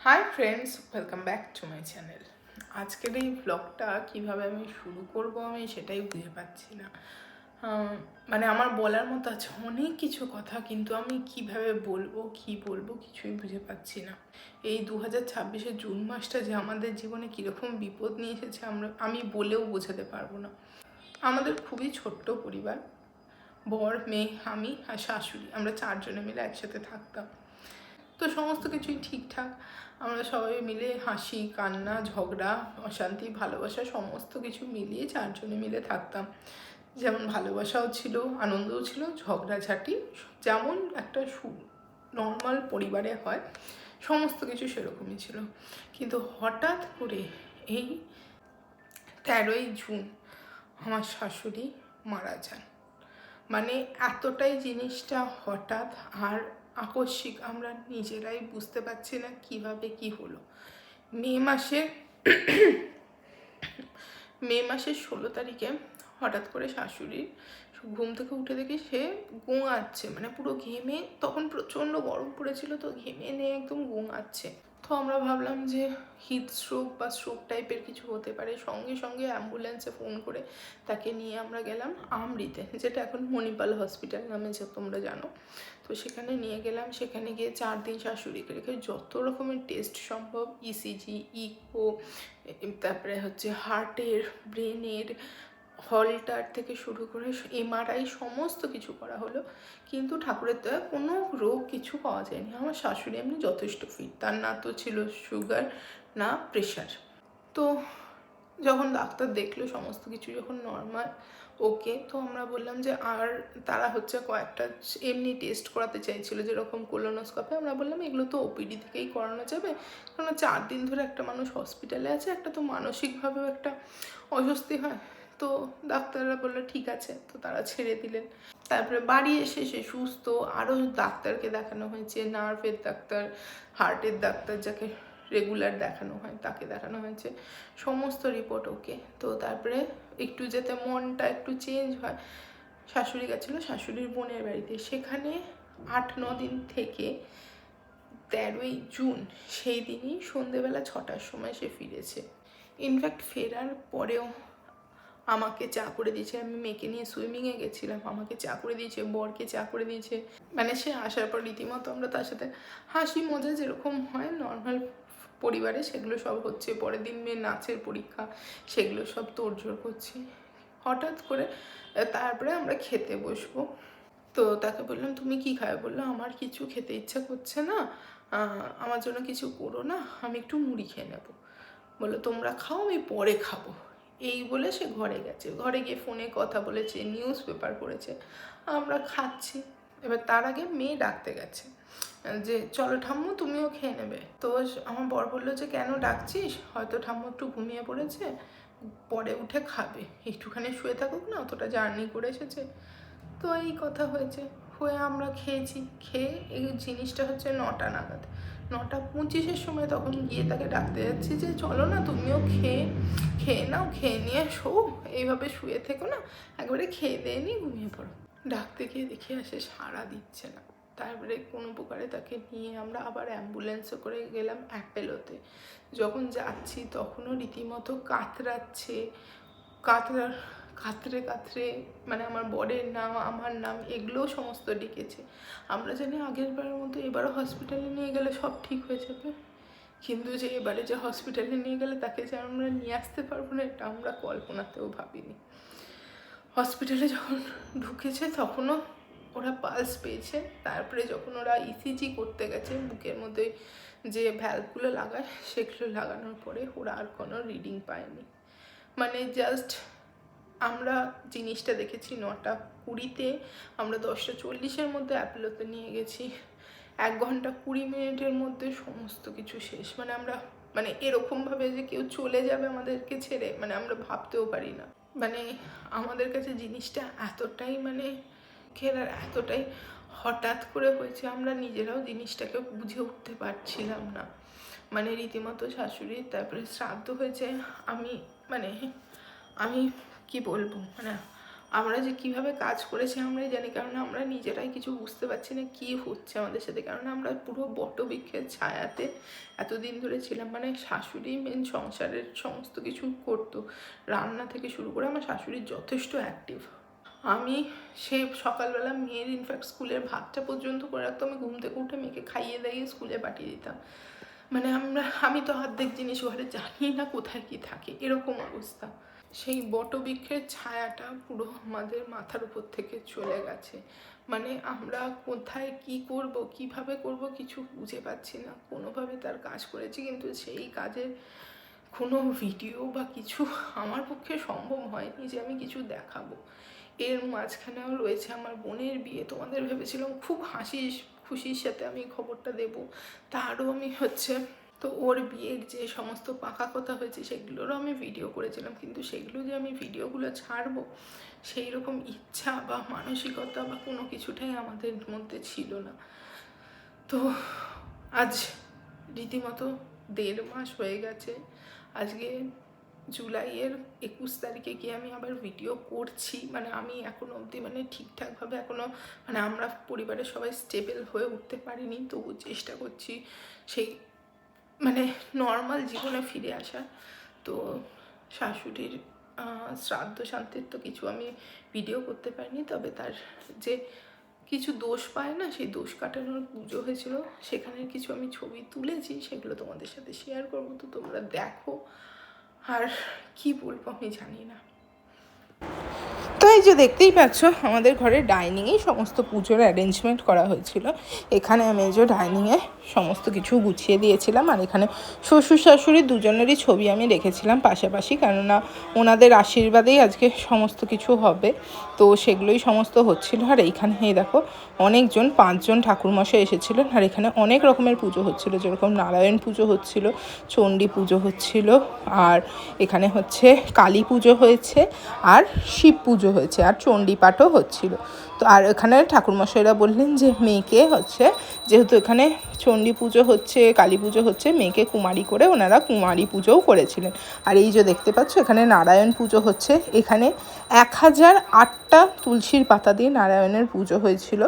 Hi friends, welcome back to my channel. আজকের এই ব্লগটা কীভাবে আমি শুরু করব আমি সেটাই বুঝে পাচ্ছি না। মানে আমার বলার মতো আছে অনেক কিছু কথা, কিন্তু আমি কিভাবে বলবো কি বলবো কিছুই বুঝে পাচ্ছি না। এই 2026-এর জুন মাসটা যে আমাদের জীবনে কীরকম বিপদ নিয়ে এসেছে আমি বলেও বোঝাতে পারবো না। আমাদের খুবই ছোট্ট পরিবার, বর, মেয়ে, আমি আর শাশুড়ি, আমরা 4 জনে মিলে একসাথে থাকতাম। তো সমস্ত কিছুই ঠিকঠাক, আমরা সবাই মিলে হাসি কান্না ঝগড়া অশান্তি ভালোবাসা সমস্ত কিছু মিলিয়ে 4 জনে মিলে থাকতাম। যেমন ভালোবাসাও ছিল, আনন্দও ছিল, ঝগড়াঝাটি যেমন একটা নর্মাল পরিবারে হয় সমস্ত কিছু সেরকমই ছিল। কিন্তু হঠাৎ করে এই 13ই জুন আমার শাশুড়ি মারা যান। মানে এতটাই জিনিসটা হঠাৎ আর আকস্মিক, আমরা নিজেরাই বুঝতে পারছি না কিভাবে কি হলো। মে মাসের 16 তারিখে হঠাৎ করে শাশুড়ির ঘুম থেকে উঠে দেখি সে গোঙাচ্ছে, মানে পুরো ঘেমে, তখন প্রচণ্ড গরম পড়েছিল, তো ঘেমে নিয়ে একদম গোঙাচ্ছে। তো আমরা ভাবলাম যে হিট স্ট্রোক বা স্ট্রোক টাইপের কিছু হতে পারে। সঙ্গে সঙ্গে অ্যাম্বুলেন্সে ফোন করে তাকে নিয়ে আমরা গেলাম আমরিতে, যেটা এখন মণিপাল হসপিটাল নামে যে তোমরা জানো। তো সেখানে নিয়ে গেলাম। সেখানে গিয়ে 4 দিন শাশুড়িকে রেখে যত রকমের টেস্ট সম্ভব, ইসিজি, ইকো, তারপরে হচ্ছে হার্টের, ব্রেনের, হলটার থেকে শুরু করে এমআরআই সমস্ত কিছু করা হলো, কিন্তু ঠাকুরের দয়া কোনো রোগ কিছু পাওয়া যায়নি। আমার শাশুড়ি এমনি যথেষ্ট ফিট, তার না তো ছিল সুগার না প্রেশার। তো যখন ডাক্তার দেখলো সমস্ত কিছু যখন নর্মাল ওকে, তো আমরা বললাম যে আর তারা হচ্ছে কয়েকটা এমনি টেস্ট করাতে চাইছিল, যেরকম কোলোনোস্কোপি। আমরা বললাম এগুলো তো ওপিডি থেকেই করানো যাবে, কারণ 4 দিন ধরে একটা মানুষ হসপিটালে আছে, একটা তো মানসিকভাবেও একটা অস্বস্তি হয়। তো ডাক্তাররা বললো ঠিক আছে, তো তারা ছেড়ে দিলেন। তারপরে বাড়ি এসে সে সুস্থ, আরও ডাক্তারকে দেখানো হয়েছে, নার্ভের ডাক্তার, হার্টের ডাক্তার যাকে রেগুলার দেখানো হয় তাকে দেখানো হয়েছে, সমস্ত রিপোর্ট ওকে। তো তারপরে একটু যাতে মনটা একটু চেঞ্জ হয়, শাশুড়ি গেছিলো শাশুড়ির বোনের বাড়িতে, সেখানে 8-9 দিন থেকে 13ই জুন সেই দিনই সন্ধেবেলা 6টার সময় সে ফিরেছে। ইনফ্যাক্ট ফেরার পরেও আমাকে চা করে দিয়েছে, আমি মেয়েকে নিয়ে সুইমিংয়ে গেছিলাম, আমাকে চা করে দিয়েছে, বরকে চা করে দিয়েছে। মানে সে আসার পর রীতিমতো আমরা তার সাথে হাসি মজা যেরকম হয় নর্মাল পরিবারে সেগুলো সব হচ্ছে। পরের দিন মেয়ে নাচের পরীক্ষা, সেগুলো সব তোড়জোড় করছি। হঠাৎ করে তারপরে আমরা খেতে বসবো, তো তাকে বললাম তুমি কি খাবে? বললো আমার কিছু খেতে ইচ্ছা করছে না, আমার জন্য কিছু করো না, আমি একটু মুড়ি খেয়ে নেবো। বললো তোমরা খাও, আমি পরে খাবো। এই বলে সে ঘরে গেছে, ঘরে গিয়ে ফোনে কথা বলেছে, নিউজ পেপার পড়েছে, আমরা খাচ্ছি। এবার তার আগে মেয়ে ডাকতে গেছে যে চলো ঠাম্মু তুমিও খেয়ে নেবে। তো আমার বর বললো যে কেন ডাকছিস, হয়তো ঠাম্মু একটু ঘুমিয়ে পড়েছে, পরে উঠে খাবে, একটুখানি শুয়ে থাকুক না, অতটা জার্নি করে এসেছে। তো এই কথা হয়েছে, হয়ে আমরা খেয়েছি। খেয়ে এই জিনিসটা হচ্ছে 9টা নাগাদ, 9:25-এর সময় তখন গিয়ে তাকে ডাকতে যাচ্ছি যে চলো না তুমিও খেয়ে নাও, খেয়ে নিয়ে শো, এইভাবে শুয়ে থেকো না, একবারে খেয়ে দিয়ে নিয়ে ঘুমিয়ে পড়ো। ডাকতে গিয়ে দেখে আসে সাড়া দিচ্ছে না। তারপরে কোনো প্রকারে তাকে নিয়ে আমরা আবার অ্যাম্বুলেন্সে করে গেলাম অ্যাপেলোতে। যখন যাচ্ছি তখনও রীতিমতো কাতরে কাতরে মানে আমার বরের নাম, আমার নাম, এগুলোও সমস্ত ডেকেছে। আমরা জানি আগের বারের মতো এবারও হসপিটালে নিয়ে গেলে সব ঠিক হয়ে যাবে, কিন্তু যে এবারে যে হসপিটালে নিয়ে গেলে তাকে যে আমরা নিয়ে আসতে পারবো না, এটা আমরা কল্পনাতেও ভাবিনি। হসপিটালে যখন ঢুকেছে তখনও ওরা পালস পেয়েছে। তারপরে যখন ওরা ইসিজি করতে গেছে, বুকের মধ্যে যে ভ্যালভগুলো লাগায় সেগুলো লাগানোর পরে ওরা আর কোনো রিডিং পায়নি। মানে জাস্ট আমরা জিনিসটা দেখেছি 9:20-তে, আমরা 10:40-এর মধ্যে অ্যাপেলোতে নিয়ে গেছি, 1 ঘন্টা 20 মিনিটের মধ্যে সমস্ত কিছু শেষ। মানে আমরা এরকমভাবে যে কেউ চলে যাবে আমাদেরকে ছেড়ে, মানে আমরা ভাবতেও পারি না। মানে আমাদের কাছে জিনিসটা এতটাই এতটাই হঠাৎ করে হয়েছে, আমরা নিজেরাও জিনিসটাকে বুঝে উঠতে পারছিলাম না। মানে রীতিমতো শাশুড়ির তারপরে শ্রাদ্ধ হয়েছে, আমি কি বলবো, মানে আমরা যে কিভাবে কাজ করেছি আমরাই জানি, কারণ আমরা নিজেরাই কিছু বুঝতে পারছি না কি হচ্ছে আমাদের সাথে, কারণ আমরা পুরো বটবৃক্ষের ছায়াতে এতদিন ধরে ছিলাম। মানে শাশুড়ি মেন সংসারের সমস্ত কিছু করতো, রান্না থেকে শুরু করে। আমার শাশুড়ি যথেষ্ট অ্যাক্টিভ। আমি সে সকালবেলা মেয়ের ইনফ্যাক্ট স্কুলের ভাতটা পর্যন্ত করে রাখতো। আমি ঘুম থেকে উঠে মেয়েকে খাইয়ে দাইয়ে স্কুলে পাঠিয়ে দিতাম। মানে আমি তো অর্ধেক জিনিস ঘরে জানি না কোথায় কি থাকে, এরকম অবস্থা। সেই বটবৃক্ষের ছায়াটা পুরো আমাদের মাথার উপর থেকে চলে গেছে। মানে আমরা কোথায় কি করব, কিভাবে করব কিছু বুঝে পাচ্ছি না। কোনোভাবে তার কাজ করেছি, কিন্তু সেই কাজের কোনো ভিডিও বা কিছু আমার পক্ষে সম্ভব হয়নি যে আমি কিছু দেখাবো। এর মাঝখানেও রয়েছে আমার বোনের বিয়ে। তোমাদের ভেবেছিলাম খুব হাসি খুশির সাথে আমি খবরটা দেব, তারও আমি তো ওর বিয়ের যে সমস্ত পাকা কথা হয়েছে সেগুলোরও আমি ভিডিও করেছিলাম, কিন্তু সেগুলো যে আমি ভিডিওগুলো ছাড়বো সেই রকম ইচ্ছা বা মানসিকতা বা কোনো কিছুটাই আমাদের মধ্যে ছিল না। তো আজ রীতিমতো 1.5 মাস হয়ে গেছে। আজকে জুলাইয়ের 21 তারিখে গিয়ে আমি আবার ভিডিও করছি। মানে আমি এখনো অবধি মানে ঠিকঠাকভাবে এখনও মানে আমরা পরিবারের সবাই স্টেবল হয়ে উঠতে পারিনি, তবু চেষ্টা করছি সেই মানে নর্মাল জীবনে ফিরে আসা। তো শাশুড়ির শ্রাদ্ধ শান্তির তো কিছু আমি ভিডিও করতে পারিনি, তবে তার যে কিছু দোষ পায় না, সেই দোষ কাটানোর পুজো হয়েছিল, সেখানের কিছু আমি ছবি তুলেছি, সেগুলো তোমাদের সাথে শেয়ার করবো। তো তোমরা দেখো। আর কি বলবো আমি জানি না। তো এই যে দেখতেই পাচ্ছ আমাদের ঘরে ডাইনিংয়েই সমস্ত পুজোর অ্যারেঞ্জমেন্ট করা হয়েছিল। এখানে আমি এই যে ডাইনিংয়ে সমস্ত কিছু গুছিয়ে দিয়েছিলাম, আর এখানে শ্বশুর শাশুড়ি দুজনেরই ছবি আমি রেখেছিলাম পাশাপাশি, কেননা ওনাদের আশীর্বাদেই আজকে সমস্ত কিছু হবে। তো সেগুলোই সমস্ত হচ্ছিল। আর এইখানে এই দেখো অনেকজন 5 জন ঠাকুরমশাই এসেছিলেন, আর এখানে অনেক রকমের পুজো হচ্ছিল, যেরকম নারায়ণ পুজো হচ্ছিল, চণ্ডী পুজো হচ্ছিল, আর এখানে কালী পুজো হয়েছে, আর শিব পুজো হয়েছে, আর চণ্ডী পাঠও হচ্ছিল। তো আর এখানে ঠাকুরমশাইরা বললেন যে মেয়েকে যেহেতু এখানে চণ্ডী পুজো হচ্ছে, কালী পুজো হচ্ছে, মেয়েকে কুমারী করে ওনারা কুমারী পুজোও করেছিলেন। আর এই যে দেখতে পাচ্ছ এখানে নারায়ণ পুজো হচ্ছে। এখানে 1008টা তুলসীর পাতা দিয়ে নারায়ণের পুজো হয়েছিল,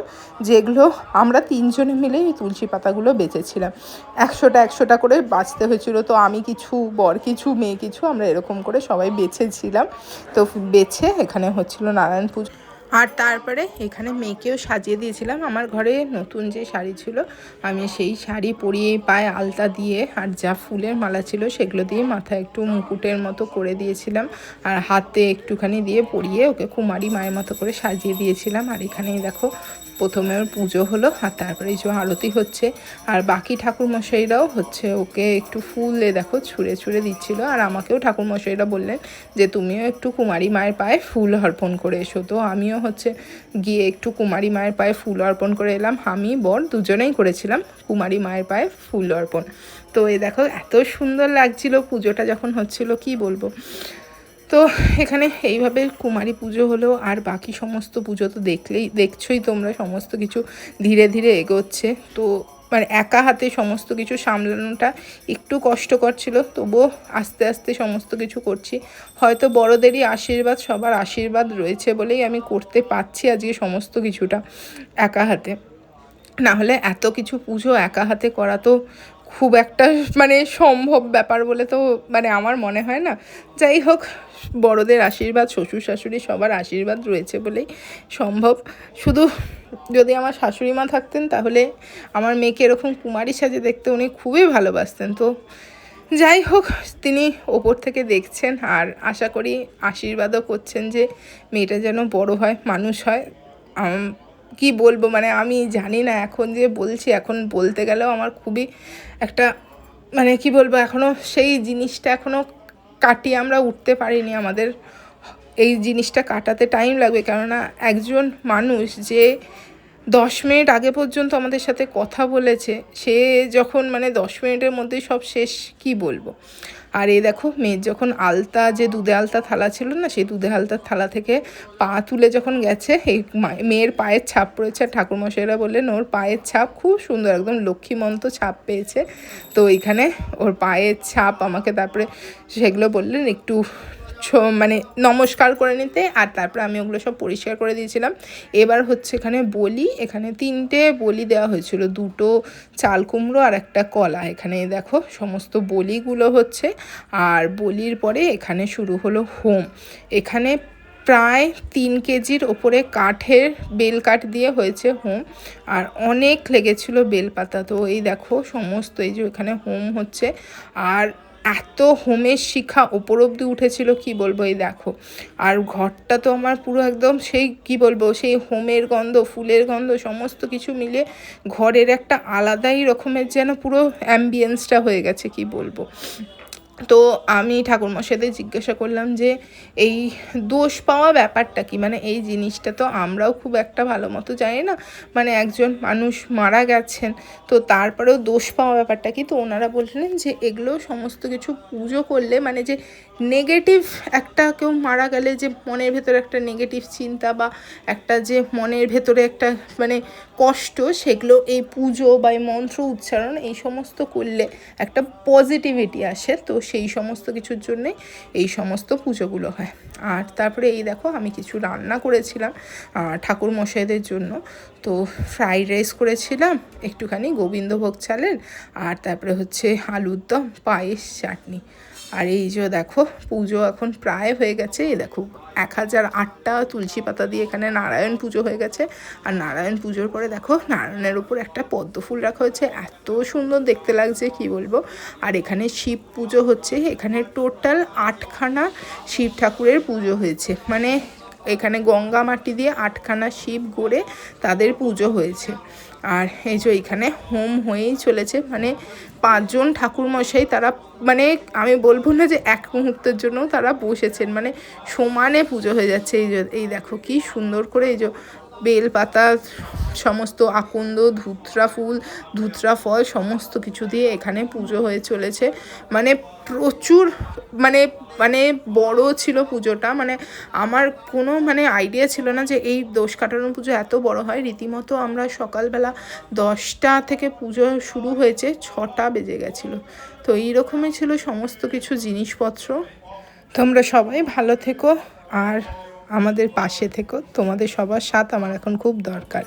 যেগুলো আমরা 3 জনে মিলে এই তুলসী পাতাগুলো বেচেছিলাম। 100টা করে বাঁচতে হয়েছিল। তো আমি কিছু, বর কিছু, মেয়ে কিছু, আমরা এরকম করে সবাই বেছেছিলাম। তো বেছে এখানে হচ্ছিল নারায়ণ পুজো। আর তারপরে এখানে মেয়েকেও সাজিয়ে দিয়েছিলাম। আমার ঘরে নতুন যে শাড়ি ছিল, আমি সেই শাড়ি পরিয়ে পায়ে আলতা দিয়ে আর যা ফুলের মালা ছিল সেগুলো দিয়ে মাথায় একটু মুকুটের মতো করে দিয়েছিলাম, আর হাতে একটুখানি দিয়ে পরিয়ে ওকে কুমারী মায়ের মতো করে সাজিয়ে দিয়েছিলাম। আর এখানেই দেখো প্রথমে ওর পুজো হলো, আর তারপরে যে আরতি হচ্ছে, আর বাকি ঠাকুরমশাইরাও ওকে একটু ফুল দেখো ছুঁড়ে ছুঁড়ে দিচ্ছিল। আর আমাকেও ঠাকুরমশাইরা বললেন যে তুমিও একটু কুমারী মায়ের পায়ে ফুল অর্পণ করে এসো। তো আমিও গিয়ে একটু কুমারী মায়ের পায়ে ফুল অর্পণ করে এলাম। আমি বর দুজনেই করেছিলাম কুমারী মায়ের পায়ে ফুল অর্পণ। তো এই দেখো এত সুন্দর লাগছিল পুজোটা যখন হচ্ছিল, কি বলবো। তো এখানে এইভাবে কুমারী পুজো হলো। আর বাকি সমস্ত পুজো তো দেখছোই তোমরা, সমস্ত কিছু ধীরে ধীরে এগোচ্ছে। তো মানে একা হাতে সমস্ত কিছু সামলানোটা একটু কষ্টকর ছিল, তবুও আস্তে আস্তে সমস্ত কিছু করছি। হয়তো বড়দেরই আশীর্বাদ, সবার আশীর্বাদ রয়েছে বলেই আমি করতে পারছি আজকে সমস্ত কিছুটা একা হাতে। না হলে এত কিছু পুজো একা হাতে করা তো খুব একটা মানে সম্ভব ব্যাপার বলে তো মানে আমার মনে হয় না। যাই হোক, বড়দের আশীর্বাদ, শ্বশুর শাশুড়ি সবার আশীর্বাদ রয়েছে বলেই সম্ভব। শুধু যদি আমার শাশুড়ি মা থাকতেন তাহলে আমার মেয়েকে এরকম কুমারী সাজে দেখতে উনি খুবই ভালোবাসতেন। তো যাই হোক, তিনি ওপর থেকে দেখছেন আর আশা করি আশীর্বাদও করছেন যে মেয়েটা যেন বড় হয়, মানুষ হয়। কি বলবো, মানে আমি জানি না এখন যে বলছি, এখন বলতে গেলেও আমার খুবই একটা মানে কি বলবো, এখনও সেই জিনিসটা এখনও কাটিয়ে আমরা উঠতে পারিনি। আমাদের এই জিনিসটা কাটাতে টাইম লাগবে, কেননা একজন মানুষ যে 10 মিনিট আগে পর্যন্ত আমাদের সাথে কথা বলেছে, সে যখন মানে 10 মিনিটের মধ্যেই সব শেষ, কি বলবো। আর এই দেখো মেয়ের যখন আলতা, যে দুধে আলতা থালা ছিল না, সেই দুধে আলতার থালা থেকে পা তুলে যখন গেছে, এই মেয়ের পায়ের ছাপ পড়েছে। আর ঠাকুরমশাইরা বললেন ওর পায়ের ছাপ খুব সুন্দর, একদম লক্ষ্মীমন্ত ছাপ পেয়েছে। তো এইখানে ওর পায়ের ছাপ আমাকে তারপরে সেগুলো বললেন একটু মানে নমস্কার করে নিতে, আর তারপরে আমি ওগুলো সব পরিষ্কার করে দিয়েছিলাম। এবার হচ্ছে এখানে বলি, এখানে 3টে বলি দেওয়া হয়েছিল, 2টো চাল কুমড়ো আর একটা কলা। এখানে দেখো সমস্ত বলিগুলো হচ্ছে, আর বলির পরে এখানে শুরু হলো হোম। এখানে প্রায় 3 কেজির ওপরে কাঠের বেল কাঠ দিয়ে হয়েছে হোম, আর অনেক লেগেছিলো বেলপাতা। তো এই দেখো সমস্ত এই যে এখানে হোম হচ্ছে, আর এত হোমের শিখা ওপর অব্দি উঠেছিল কি বলবো। এই দেখো, আর ঘরটা তো আমার পুরো একদম সেই কি বলবো, সেই হোমের গন্ধ, ফুলের গন্ধ, সমস্ত কিছু মিলে ঘরের একটা আলাদাই রকমের যেন পুরো অ্যাম্বিয়েন্সটা হয়ে গেছে কি বলবো। তো আমি ঠাকুরমশাইদের জিজ্ঞাসা করলাম যে এই দোষ পাওয়া ব্যাপারটা কি, মানে এই জিনিসটা তো আমরাও খুব একটা ভালো মতো জানি না, মানে একজন মানুষ মারা গেছেন তো তারপরেও দোষ পাওয়া ব্যাপারটা কি। তো ওনারা বললেন যে এগুলো সমস্ত কিছু পুজো করলে, মানে যে নেগেটিভ একটা কেউ মারা গেলে যে মনের ভেতরে একটা নেগেটিভ চিন্তা বা একটা যে মনের ভেতরে একটা মানে কষ্ট, সেগুলো এই পুজো বা এই মন্ত্র উচ্চারণ এই সমস্ত করলে একটা পজিটিভিটি আসে। তো সেই সমস্ত কিছুর জন্যে এই সমস্ত পুজোগুলো হয়। আর তারপরে এই দেখো আমি কিছু রান্না করেছিলাম ঠাকুর মশাইদের জন্য। তো ফ্রাইড রাইস করেছিলাম, একটুখানি গোবিন্দভোগ চালের, আর তারপরে হচ্ছে আলুর দম, পায়েস, চাটনি। আর এই যে দেখো পুজো এখন প্রায় হয়ে গেছে। এই দেখো 1008টা তুলসী পাতা দিয়ে এখানে নারায়ণ পুজো হয়ে গেছে। আর নারায়ণ পুজোর পরে দেখো নারায়ণের উপর একটা পদ্ম ফুল রাখা হয়েছে, এত সুন্দর দেখতে লাগছে কি বলবো। আর এখানে শিব পুজো হচ্ছে, এখানে টোটাল 8খানা শিব ঠাকুরের পুজো হয়েছে, মানে এখানে গঙ্গা মাটি দিয়ে 8খানা শিব গড়ে তাদের পুজো হয়েছে। আর এই যে এখানে হোম হয়েই চলেছে, মানে 5জন ঠাকুরমশাই তারা, মানে আমি বলবো না যে এক মুহূর্তের জন্য তারা বসেছেন, মানে সমানে পুজো হয়ে যাচ্ছে। এই দেখো কি সুন্দর করে এই যে বেলপাতা, সমস্ত আকন্দ, ধুতরা ফুল, ধুতরা ফল, সমস্ত কিছু দিয়ে এখানে পুজো হয়ে চলেছে। মানে প্রচুর মানে মানে বড় ছিল পুজোটা, মানে আমার কোনো মানে আইডিয়া ছিল না যে এই দোষ কাটানো পুজো এত বড় হয়। রীতিমতো আমরা সকালবেলা 10টা থেকে পুজো শুরু হয়েছে, 6টা বেজে গেছিলো। তো এইরকমই ছিল সমস্ত কিছু জিনিসপত্র। তোমরা সবাই ভালো থেকো আর আমাদের পাশে থেকো, তোমাদের সবার সাথ আমার এখন খুব দরকার।